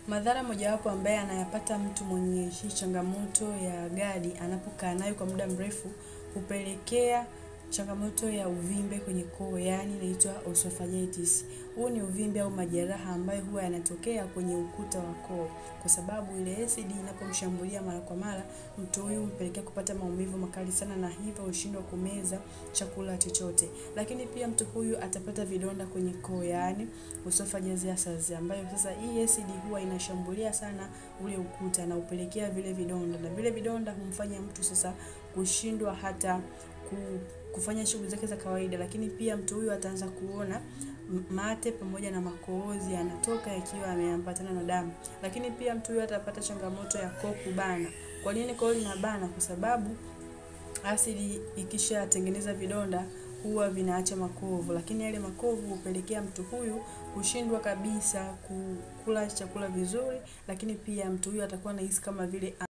Madhara mojawapo ambaye anayapata mtu mwenye hii changamoto ya gadi anapokaa nayo kwa muda mrefu hupelekea changamoto ya uvimbe kwenye koo, yani inaitwa esophagitis. Huu ni uvimbe au majeraha ambayo huwa yanatokea kwenye ukuta wa koo, kwa sababu ile acid inapomshambulia mara kwa mara, mtu huyu mpelekea kupata maumivu makali sana, na hivyo ushindwa kumeza chakula chochote. Lakini pia mtu huyu atapata vidonda kwenye koo, yani esophageal ulcers, ambayo sasa hii acid huwa inashambulia sana ule ukuta na upelekea vile vidonda, na vile vidonda humfanya mtu sasa kushindwa hata kufanya shughuli zake za kawaida. Lakini pia mtu huyu ataanza kuona mate pamoja na makohozi yanatoka yakiwa yameambatana na damu. Lakini pia mtu huyu atapata changamoto ya koo kubana. Kwa nini koo linabana? Kwa sababu asidi ikishatengeneza vidonda huwa vinaacha makovu, lakini yale makovu hupelekea mtu huyu kushindwa kabisa kula chakula vizuri. Lakini pia mtu huyu atakuwa anahisi kama vile